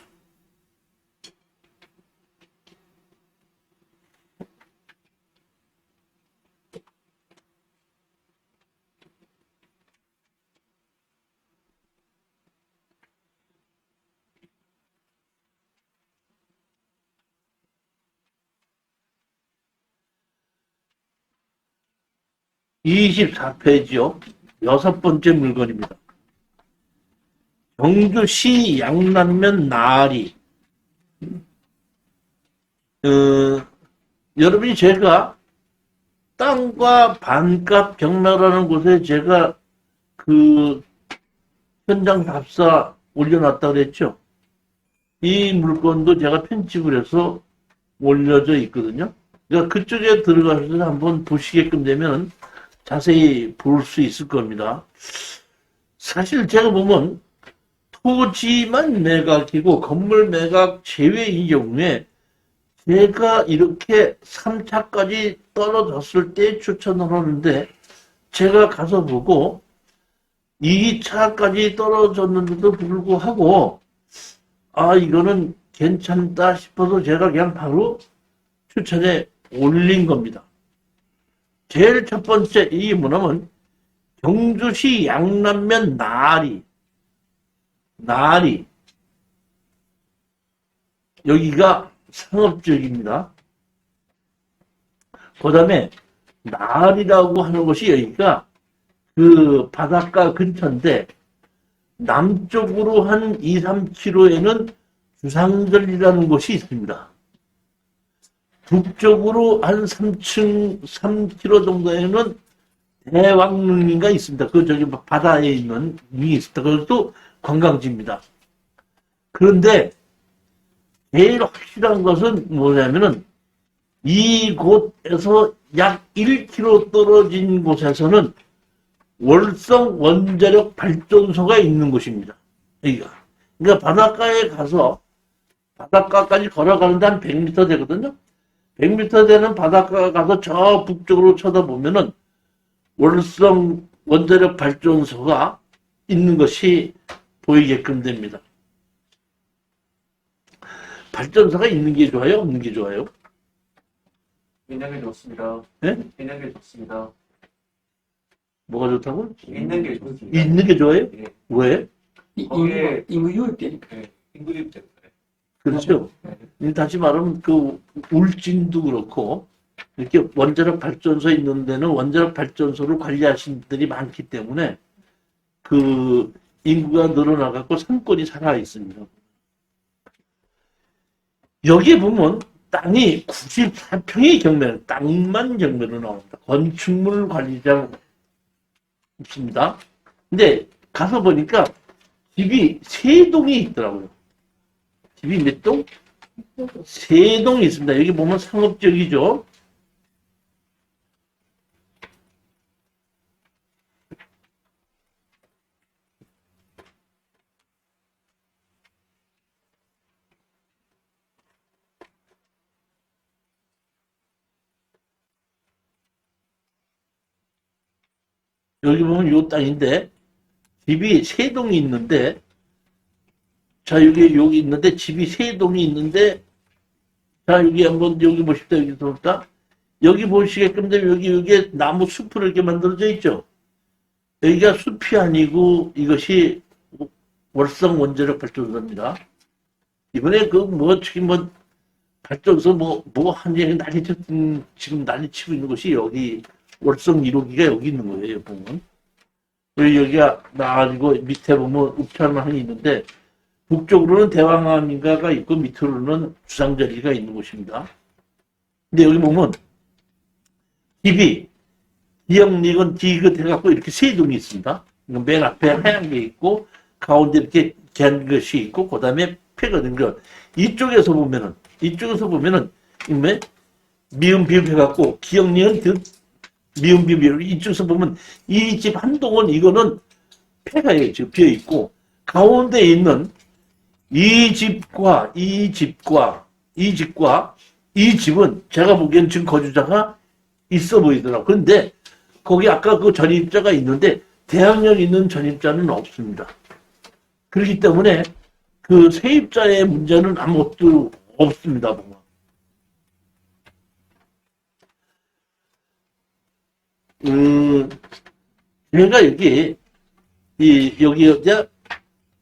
(24페이지요) 6번째 물건입니다. 경주시 양남면 나리. 여러분이 제가 땅과 반값 경매라는 곳에 제가 그 현장 답사 올려놨다 그랬죠. 이 물건도 제가 편집을 해서 올려져 있거든요. 그러니까 그쪽에 들어가서 한번 보시게끔 되면 자세히 볼 수 있을 겁니다. 사실 제가 보면 토지만 매각이고 건물 매각 제외인 경우에 제가 이렇게 3차까지 떨어졌을 때 추천을 하는데 제가 가서 보고 2차까지 떨어졌는데도 불구하고 이거는 괜찮다 싶어서 제가 그냥 바로 추천에 올린 겁니다. 제일 첫 번째 이게 뭐냐면 경주시 양남면 나리 여기가 상업지역입니다. 그 다음에 나리라고 하는 것이 여기가 그 바닷가 근처인데 남쪽으로 한 2-3km에는 주상절이라는 곳이 있습니다. 북쪽으로 한 3km 정도에는 대왕릉인가 있습니다. 그 저기 바다에 있는 릉이 있습니다. 그것도 관광지입니다. 그런데 제일 확실한 것은 뭐냐면은 이곳에서 약 1km 떨어진 곳에서는 월성 원자력 발전소가 있는 곳입니다. 여기가. 그러니까 바닷가에 가서 바닷가까지 걸어가는데 한 100m 되거든요. 100m 되는 바닷가 가서 저 북쪽으로 쳐다보면은 월성 원자력 발전소가 있는 것이 보이게끔 됩니다. 발전소가 있는 게 좋아요? 없는 게 좋아요? 있는 게 좋습니다. 예? 있는 게 좋습니다. 뭐가 좋다고? 있는 게 좋습니다. 있는 게 좋아요? 예. 왜? 거기에- 인구 유입되니까. 네. 인구립 때문에. 그렇죠. 다시 말하면 그 울진도 그렇고 이렇게 원자력 발전소 있는 데는 원자력 발전소를 관리하시는 분들이 많기 때문에 그 인구가 늘어나갖고 상권이 살아 있습니다. 여기 보면 땅이 94평의 경매, 땅만 경매로 나옵니다. 건축물 관리장 있습니다. 근데 가서 보니까 집이 3동이 있더라고요. 집이 몇 동? 3동이 있습니다. 여기 보면 상업적이죠. 여기 보면 요 땅인데 집이 3동이 있는데 자 여기 있는데 집이 3동이 있는데 자 여기 한번 여기 보십시오. 여기 볼까? 여기 보시게끔 되면 여기에 나무 숲으로 이렇게 만들어져 있죠. 여기가 숲이 아니고 이것이 월성 원자력 발전소입니다. 이번에 발전소 한지 지금 난리치고 있는 것이 여기 월성 1호기가 여기 있는 거예요, 보면. 여기가 나가지고 밑에 보면 읍천항이 있는데 북쪽으로는 대왕암인가가 있고 밑으로는 주상절이가 있는 곳입니다. 근데 여기 보면 집이 기역리건 디귿 해갖고 이렇게 3동이 있습니다. 맨 앞에 하얀 게 있고 가운데 이렇게 갠 것이 있고 그 다음에 폐가 된 것. 이쪽에서 보면은 미음 비읍 해갖고 기역리건 미음 비읍 이쪽에서 보면 이 집 한 동은 이거는 폐가 지금 비어 있고 가운데 있는 이 집과 이 집은 제가 보기엔 지금 거주자가 있어 보이더라고요. 그런데 거기 아까 그 전입자가 있는데 대학령 있는 전입자는 없습니다. 그렇기 때문에 그 세입자의 문제는 아무것도 없습니다. 보면. 제가 여기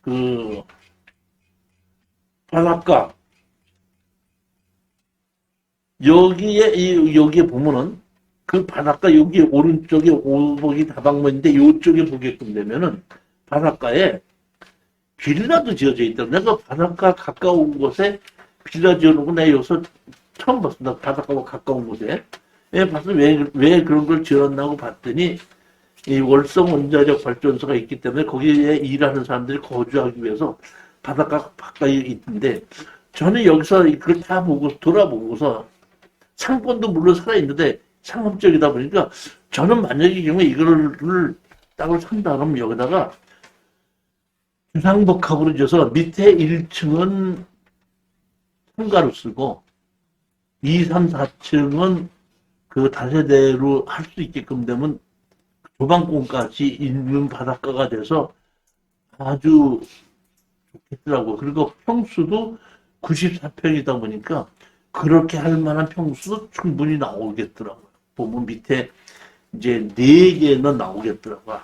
그 바닷가 여기에 보면은 그 바닷가 여기 오른쪽에 오복이 다방문인데 이쪽에 보게끔 되면은 바닷가에 빌라도 지어져 있더라고요. 내가 바닷가 가까운 곳에 빌라 지어놓고 내가 여기서 처음 봤습니다. 바닷가와 가까운 곳에. 봤을 왜 그런 걸 지었나고 봤더니 이 월성 원자력 발전소가 있기 때문에 거기에 일하는 사람들이 거주하기 위해서 바닷가 가까이 있는데 저는 여기서 그걸 다 돌아보고서 상권도 물론 살아있는데 상업적이다 보니까 저는 만약에 경우에 이거를 땅을 산다 그러면 여기다가 주상복합으로 줘서 밑에 1층은 상가로 쓰고 2, 3, 4층은 그 다세대로 할 수 있게끔 되면 조방공까지 있는 바닷가가 돼서 아주 좋겠더라고요. 그리고 평수도 94평이다 보니까 그렇게 할 만한 평수도 충분히 나오겠더라고요. 보면 밑에 이제 4개는 나오겠더라고요.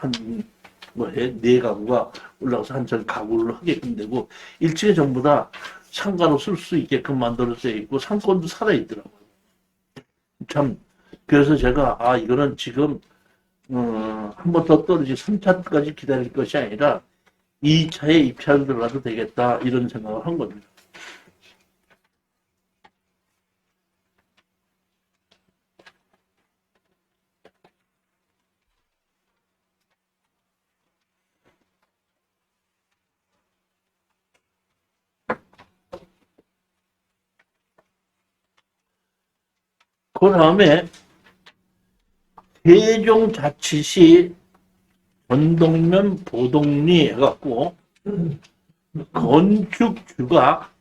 네 가구가 올라가서 한철 가구를 하게끔 되고 1층에 전부 다 상가로 쓸 수 있게끔 만들어져 있고 상권도 살아있더라고요. 참 그래서 제가 이거는 지금 한 번 더 떨어지고 3차까지 기다릴 것이 아니라 2차에 입찰을 들어가도 되겠다 이런 생각을 한 겁니다. 그 다음에 세종자치시 전동면 보동리 해갖고 건축주가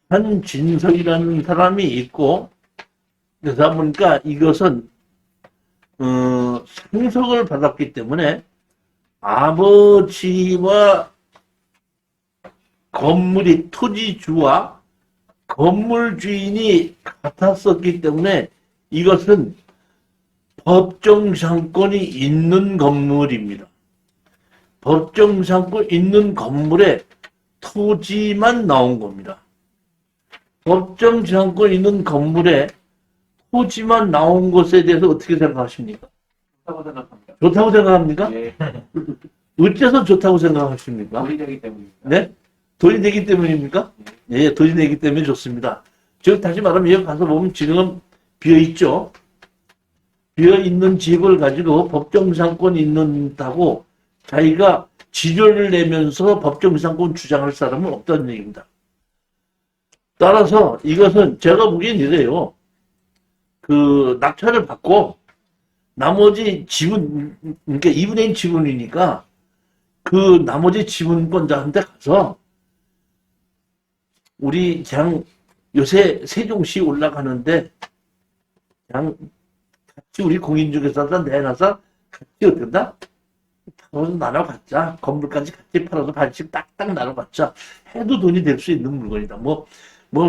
한진석이라는 사람이 있고 그러다 보니까 이것은 상속을 받았기 때문에 아버지와 건물이 토지주와 건물 주인이 같았었기 때문에 이것은 법정상권이 있는 건물입니다. 법정상권 있는 건물에 토지만 나온 겁니다. 법정상권 있는 건물에 토지만 나온 것에 대해서 어떻게 생각하십니까? 좋다고 생각합니다. 좋다고 생각합니까? 예, 어째서 좋다고 생각하십니까? 돈이 되기 때문입니다. 네? 돈이 되기 때문입니까? 예, 돈이 되기 때문에 좋습니다. 즉, 다시 말하면 여기 가서 보면 지금 비어있죠? 비어있는 집을 가지고 법정상권 있는다고 자기가 지료를 내면서 법정상권 주장할 사람은 없다는 얘기입니다. 따라서 이것은 제가 보기엔 이래요. 그 낙찰을 받고 나머지 지분, 그러니까 2분의 1 지분이니까 그 나머지 지분권자한테 가서 우리 그냥 요새 세종시 올라가는데 그냥 같이 우리 공인중개사다 내놔서 같이 어떤다? 팔아서 나눠갖자. 건물까지 같이 팔아서 반씩 딱딱 나눠갖자. 해도 돈이 될 수 있는 물건이다. 뭐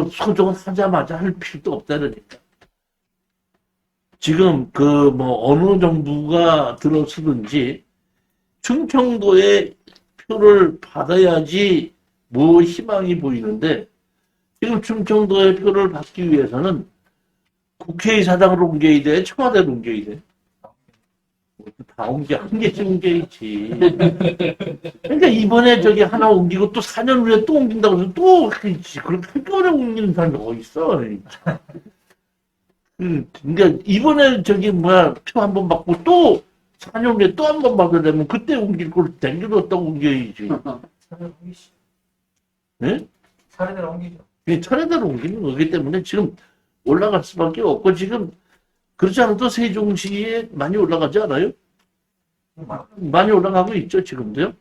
소송은 하자마자 할 필요도 없다 그러니까. 지금 어느 정부가 들어서든지 충청도에 표를 받아야지 뭐 희망이 보이는데 지금 충청도에 표를 받기 위해서는 국회의사당으로 옮겨야 돼? 청와대로 옮겨야 돼? 다 옮겨, 한 개씩 옮겨야지. 그러니까 이번에 저기 하나 옮기고 또 4년 후에 또 옮긴다고 해서 또, 그렇게 한꺼번에 옮기는 사람이 어딨어. 그러니까 이번에 표 한 번 받고 또 4년 후에 또 한 번 받게 되면 그때 옮길 걸 댕겨뒀다고 옮겨야지. 차례대로 옮기시죠. 네? 차례대로 옮기죠. 차례대로 옮기는 거기 때문에 지금 올라갈 수밖에 없고 지금 그렇지 않아도 세종시에 많이 올라가지 않아요? 많이 올라가고 있죠, 지금도요?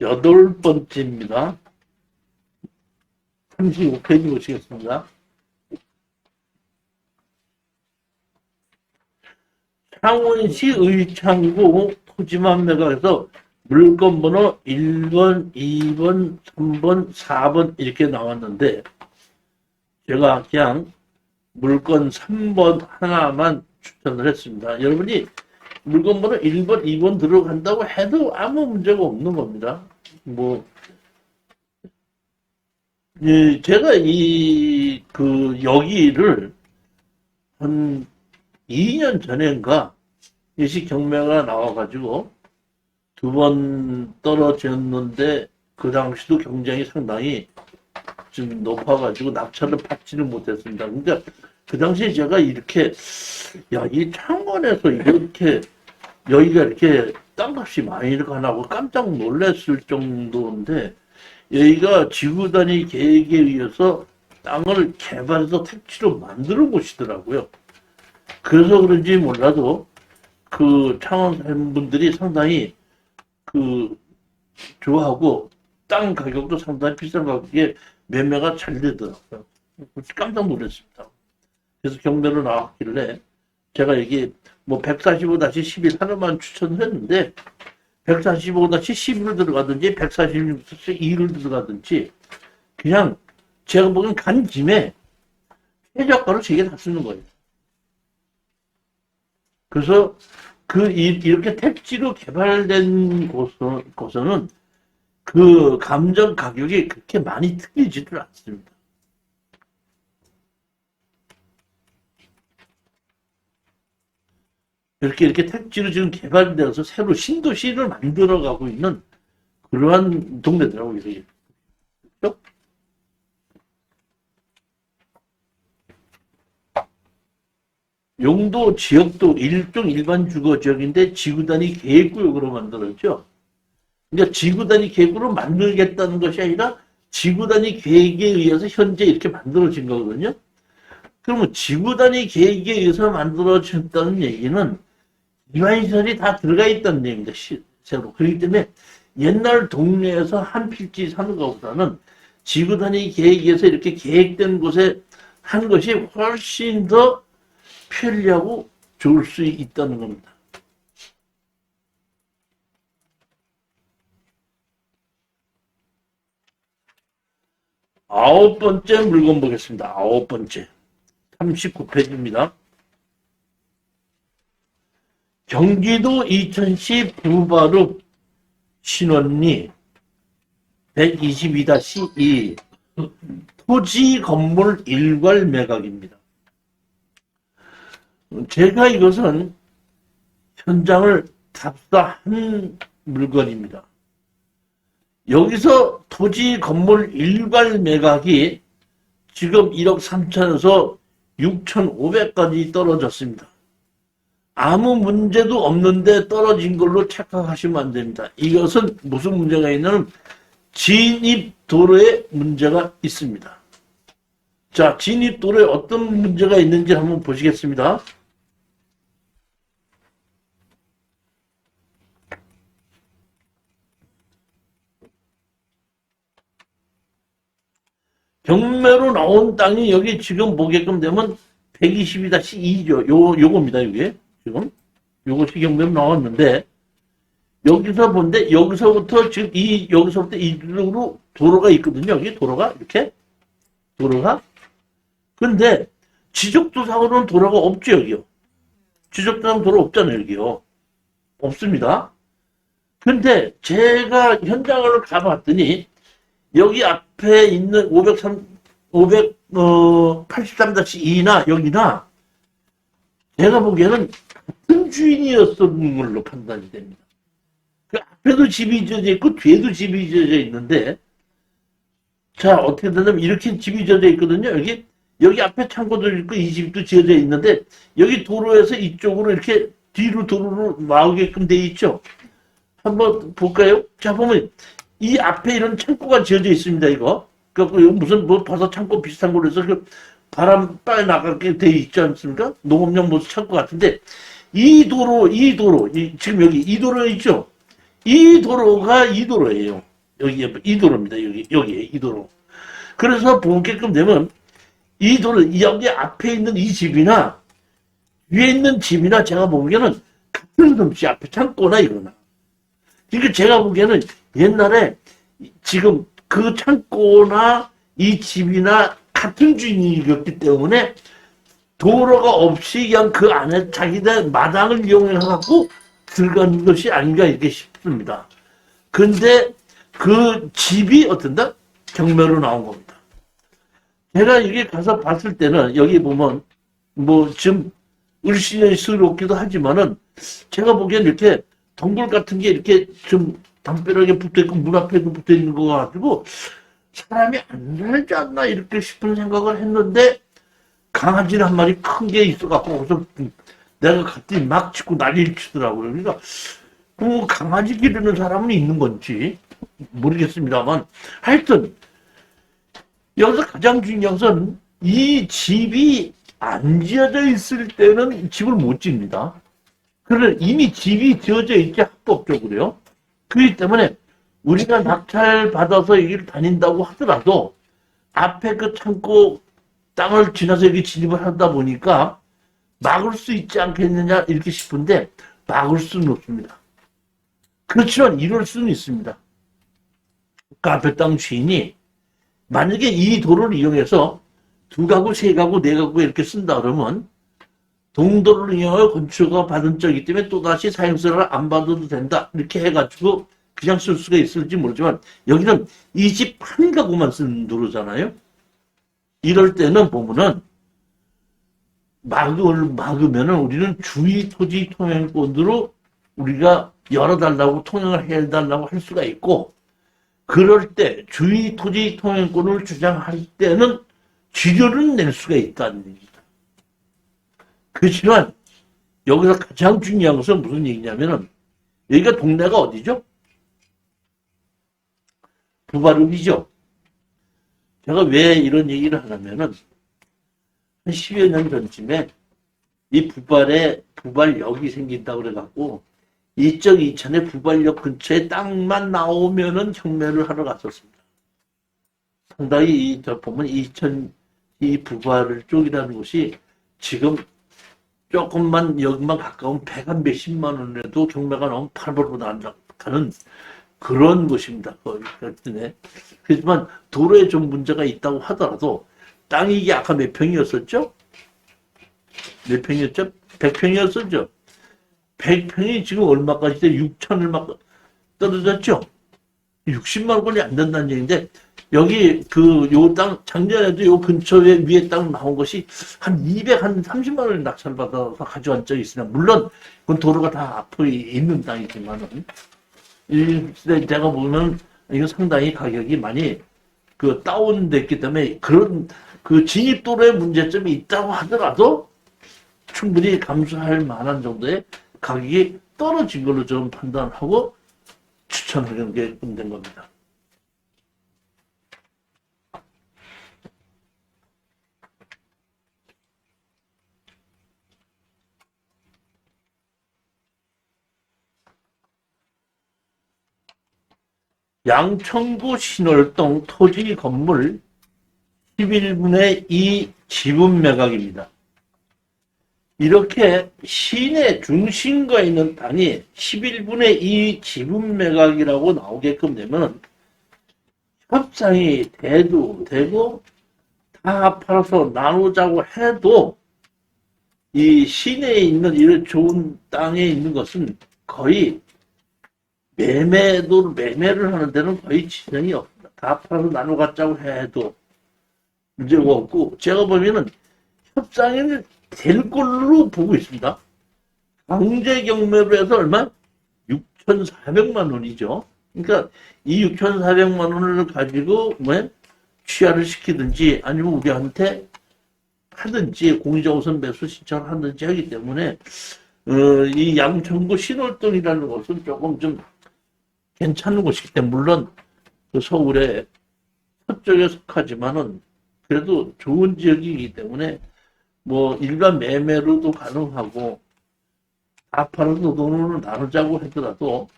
여덟 번째입니다. 35페이지 보시겠습니다. 창원시 의창구 토지만 매각에서 물건 번호 1번, 2번, 3번, 4번 이렇게 나왔는데 제가 그냥 물건 3번 하나만 추천을 했습니다. 여러분이 물건 번호 1번, 2번 들어간다고 해도 아무 문제가 없는 겁니다. 제가 여기를 한 2년 전인가 예시 경매가 나와가지고 2번 떨어졌는데 그 당시도 경쟁이 상당히 좀 높아가지고 낙찰을 받지는 못했습니다. 그러니까 그 당시에 제가 이렇게 이 창원에서 이렇게 여기가 이렇게 땅값이 많이 가나고 깜짝 놀랐을 정도인데 여기가 지구단위 계획에 의해서 땅을 개발해서 택지로 만들어 보시더라고요. 그래서 그런지 몰라도 그 창원 사람분들이 상당히 좋아하고 땅 가격도 상당히 비싼 가격에 매매가 잘 되더라고요. 깜짝 놀랐습니다. 그래서 경매로 나왔길래 제가 여기 145-11 하나만 추천을 했는데 145-11을 들어가든지 146-2를 들어가든지 그냥 제가 보기엔 간 김에 최저가로 3개 다 쓰는 거예요. 그래서 이렇게 택지로 개발된 곳은 그 감정 가격이 그렇게 많이 틀리지도 않습니다. 이렇게 택지로 지금 개발되어서 새로 신도시를 만들어가고 있는 그러한 동네더라고요. 이게. 그렇죠? 용도 지역도 일종 일반 주거 지역인데 지구 단위 계획구역으로 만들었죠. 그러니까 지구 단위 계획으로 만들겠다는 것이 아니라 지구 단위 계획에 의해서 현재 이렇게 만들어진 거거든요. 그러면 지구 단위 계획에 의해서 만들어졌다는 얘기는 기반시설이 다 들어가 있다는 얘기입니다. 새로. 그렇기 때문에 옛날 동네에서 한 필지 사는 것보다는 지구 단위 계획에서 이렇게 계획된 곳에 한 것이 훨씬 더 편리하고 좋을 수 있다는 겁니다. 아홉 번째 물건 보겠습니다. 아홉 번째. 39페이지입니다. 경기도 이천시 부바룹 신원리 122-2 토지 건물 일괄 매각입니다. 제가 이것은 현장을 답사한 물건입니다. 여기서 토지 건물 일괄 매각이 지금 1억 3천에서 6,500까지 떨어졌습니다. 아무 문제도 없는데 떨어진 걸로 착각하시면 안 됩니다. 이것은 무슨 문제가 있냐면 진입도로에 문제가 있습니다. 자, 진입도로에 어떤 문제가 있는지 한번 보시겠습니다. 경매로 나온 땅이 여기 지금 보게끔 되면 122-2죠. 요겁니다, 이게. 지금. 요것이 경매로 나왔는데, 여기서 본데, 여기서부터 지금 여기서부터 이쪽으로 도로가 있거든요. 여기 도로가, 이렇게. 도로가. 근데, 지적도상으로는 도로가 없죠, 여기요. 지적도상 도로 없잖아요, 여기요. 없습니다. 근데, 제가 현장을 가봤더니, 여기 앞에 있는 583-2나 여기나 제가 보기에는 같은 주인이었던 걸로 판단이 됩니다. 그 앞에도 집이 지어져 있고 뒤에도 집이 지어져 있는데 자 어떻게 되냐면 이렇게 집이 지어져 있거든요. 여기 앞에 창고도 있고 이 집도 지어져 있는데 여기 도로에서 이쪽으로 이렇게 뒤로 도로로 나오게끔 돼 있죠. 한번 볼까요? 자 보면 이 앞에 이런 창고가 지어져 있습니다, 이거. 그래서 무슨 버섯 창고 비슷한 걸로 해서 그 바람 빨리 나가게 돼 있지 않습니까? 농업용 무슨 창고 같은데, 이 도로, 지금 여기 이 도로 있죠? 이 도로가 이 도로예요. 여기, 이 도로입니다, 여기에, 이 도로. 그래서 보게끔 되면, 이 도로, 여기 앞에 있는 이 집이나, 위에 있는 집이나 제가 보기에는 같은 솜씨 앞에 창고나 이거나. 그러니까 제가 보기에는 옛날에 지금 그 창고나 이 집이나 같은 주인이었기 때문에 도로가 없이 그냥 그 안에 자기들 마당을 이용해갖고 들어간 것이 아닌가 이렇게 싶습니다. 근데 그 집이 어떤다? 경매로 나온 겁니다. 제가 이게 가서 봤을 때는 여기 보면 뭐 지금 을씨년스럽기도 하지만은 제가 보기엔 이렇게 동굴 같은 게 이렇게 좀 담벼락에 붙어있고 문 앞에도 붙어있는 거 가지고 사람이 안 살지 않나 이렇게 싶은 생각을 했는데 강아지는 한 마리 큰 게 있어갖고 거기서 내가 갔더니 막 짖고 난리를 치더라고요. 그러니까 강아지 기르는 사람은 있는 건지 모르겠습니다만 하여튼 여기서 가장 중요한 것은 이 집이 안 지어져 있을 때는 집을 못 집니다. 그러나 이미 집이 지어져 있지 합법적으로요. 그렇기 때문에 우리가 낙찰 받아서 여기를 다닌다고 하더라도 앞에 그 창고 땅을 지나서 여기 진입을 하다 보니까 막을 수 있지 않겠느냐 이렇게 싶은데 막을 수는 없습니다. 그렇지만 이럴 수는 있습니다. 그 앞에 땅 주인이 만약에 이 도로를 이용해서 2가구, 3가구, 4가구 이렇게 쓴다 그러면 동도를 이용하여 건축허가 받은 적이기 때문에 또다시 사용세를 안 받아도 된다. 이렇게 해가지고 그냥 쓸 수가 있을지 모르지만 여기는 이 집 한 가구만 쓰는 도로잖아요. 이럴 때는 보면은 막으면은 우리는 주의 토지 통행권으로 우리가 열어달라고 통행을 해달라고 할 수가 있고, 그럴 때 주의 토지 통행권을 주장할 때는 지료를 낼 수가 있다는 얘기입니다. 그렇지만 여기서 가장 중요한 것은 무슨 얘기냐면은, 여기가 동네가 어디죠? 부발읍이죠. 제가 왜 이런 얘기를 하냐면은 한 10여 년 전쯤에 이 부발역이 생긴다고 그래갖고 이쪽 이천의 부발역 근처에 땅만 나오면은 경매를 하러 갔었습니다. 상당히 저 보면 이천 이 부발 쪽이라는 곳이 지금 조금만 여기만 가까운 100한 몇십만 원에도 경매가 나오면 팔벌로 나가는 그런 곳입니다. 거기. 하지만 도로에 좀 문제가 있다고 하더라도 땅이 이게 아까 몇 평이었었죠? 몇 평이었죠? 100평이었었죠? 100평이 지금 얼마까지 돼? 6천을 막 떨어졌죠? 60만 원권이 안 된다는 얘기인데, 여기 요 땅, 작년에도 요 근처에 위에 땅 나온 것이 한 200, 한 30만 원을 낙찰받아서 가져간 적이 있으나, 물론 그건 도로가 다 앞에 있는 땅이지만은, 제가 보면 이거 상당히 가격이 많이 다운됐기 때문에 그런 진입도로에 문제점이 있다고 하더라도 충분히 감수할 만한 정도의 가격이 떨어진 걸로 좀 판단하고 추천하는 게 된 겁니다. 양천구 신월동 토지 건물 11분의 2 지분 매각입니다. 이렇게 시내 중심가에 있는 땅이 11분의 2 지분 매각이라고 나오게끔 되면 협상이 돼도 되고 다 팔아서 나누자고 해도 이 시내에 있는 이런 좋은 땅에 있는 것은 거의 매매를 하는 데는 거의 진행이 없습니다. 다 팔아서 나눠 갖자고 해도 문제가 없고, 제가 보면은 협상이 될 걸로 보고 있습니다. 강제 경매로 해서 얼마? 6,400만 원이죠. 그러니까 이 6,400만 원을 가지고 취하를 시키든지 아니면 우리한테 하든지 공유자 우선 매수 신청을 하든지 하기 때문에 이 양천구 신월동이라는 곳은 조금 좀 괜찮은 곳이기 때문에, 물론 서울의 서쪽에 속하지만은 그래도 좋은 지역이기 때문에 뭐 일반 매매로도 가능하고 다 팔아서 돈으로 나누자고 하더라도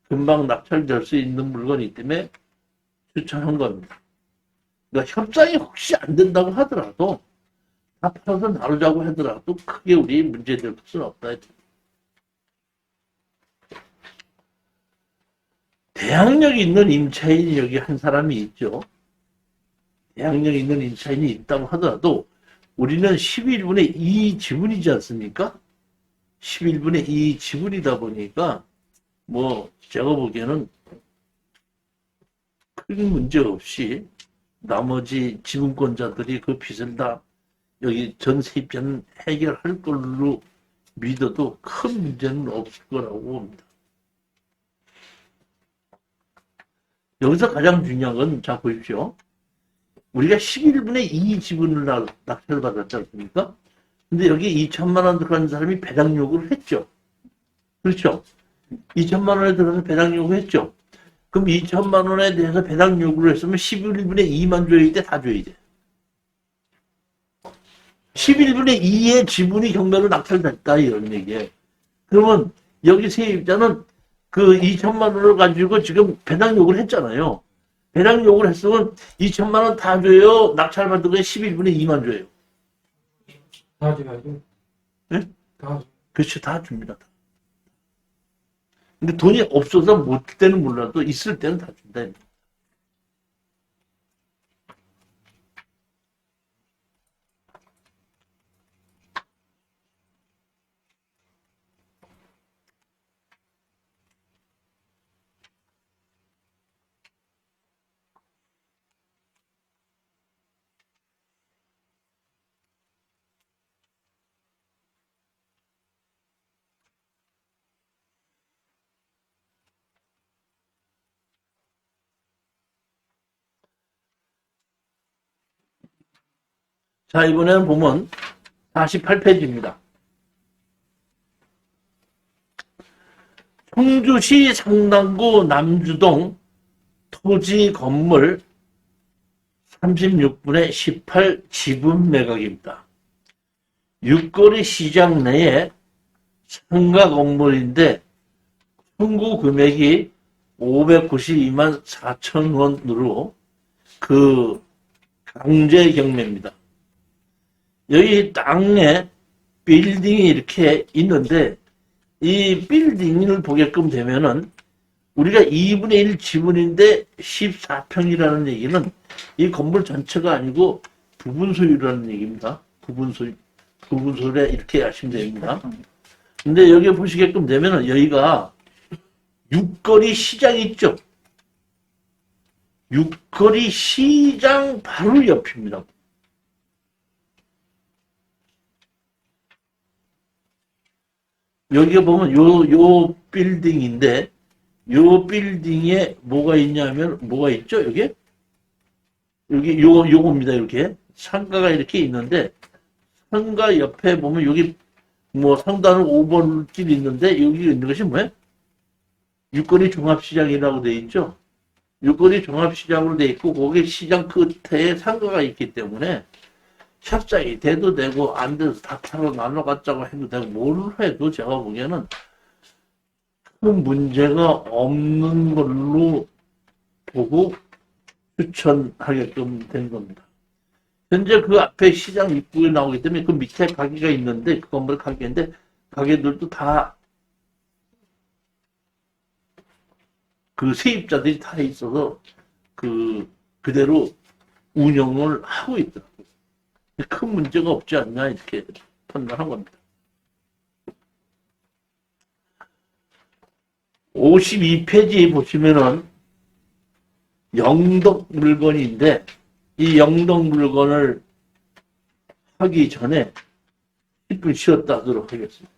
금방 낙찰될 수 있는 물건이기 때문에 추천한 겁니다. 그러니까 협상이 혹시 안 된다고 하더라도 다 팔아서 나누자고 하더라도 크게 우리 문제될 것은 없다. 대항력이 있는 임차인이 여기 한 사람이 있죠. 대항력이 있는 임차인이 있다고 하더라도 우리는 11분의 2 지분이지 않습니까? 11분의 2 지분이다 보니까 뭐 제가 보기에는 큰 문제 없이 나머지 지분권자들이 그 빚을 다 여기 전세입자는 해결할 걸로 믿어도 큰 문제는 없을 거라고 봅니다. 여기서 가장 중요한 건, 자, 보십시오. 우리가 11분의 2 지분을 낙찰을 받았지 않습니까? 근데 여기 2천만 원 들어가는 사람이 배당 요구를 했죠. 그렇죠? 2천만 원에 들어가서 배당 요구했죠. 그럼 2천만 원에 대해서 배당 요구를 했으면 11분의 2만 줘야 돼, 다 줘야 돼. 11분의 2의 지분이 경매로 낙찰됐다, 이런 얘기예요. 그러면 여기 세입자는 그 2천만 원을 가지고 지금 배당 요구를 했잖아요. 배당 요구를 했으면 2천만 원 다 줘요, 낙찰 받은 거에 11분의 2만 줘요. 다 줘야죠. 네? 다. 그렇죠, 다 줍니다. 근데 돈이 없어서 못 때는 몰라도 있을 때는 다 준다. 자, 이번에는 보면 48페이지입니다. 청주시 상당구 남주동 토지 건물 36분의 18 지분 매각입니다. 육거리 시장 내에 상가 건물인데 청구 금액이 592만 4천 원으로 그 강제 경매입니다. 여기 땅에 빌딩이 이렇게 있는데 이 빌딩을 보게끔 되면은 우리가 2분의 1 지분인데 14평이라는 얘기는 이 건물 전체가 아니고 부분 소유라는 얘기입니다. 부분 소유래 이렇게 하시면 됩니다. 근데 여기 보시게끔 되면은 여기가 육거리 시장 있죠? 육거리 시장 바로 옆입니다. 여기 보면 요 빌딩인데 요 빌딩에 뭐가 있냐면 뭐가 있죠? 여기 요겁니다. 이렇게 상가가 이렇게 있는데 상가 옆에 보면 여기 뭐 상단은 5번 길 있는데 여기 있는 것이 뭐예요? 육거리 종합시장이라고 돼 있죠. 육거리 종합시장으로 돼 있고 거기 시장 끝에 상가가 있기 때문에 협상이 돼도 되고 안 돼도 다 타로 나눠 갖자고 해도 되고 뭘 해도 제가 보기에는 큰 문제가 없는 걸로 보고 추천하게끔 된 겁니다. 현재 그 앞에 시장 입구에 나오기 때문에 그 밑에 가게가 있는데 그 건물 가게인데 가게들도 다 그 세입자들이 다 있어서 그대로 운영을 하고 있더라고요. 큰 문제가 없지 않나 이렇게 판단한 겁니다. 52페이지 보시면은 영덕 물건인데 이 영덕 물건을 하기 전에 10분 쉬었다 하도록 하겠습니다.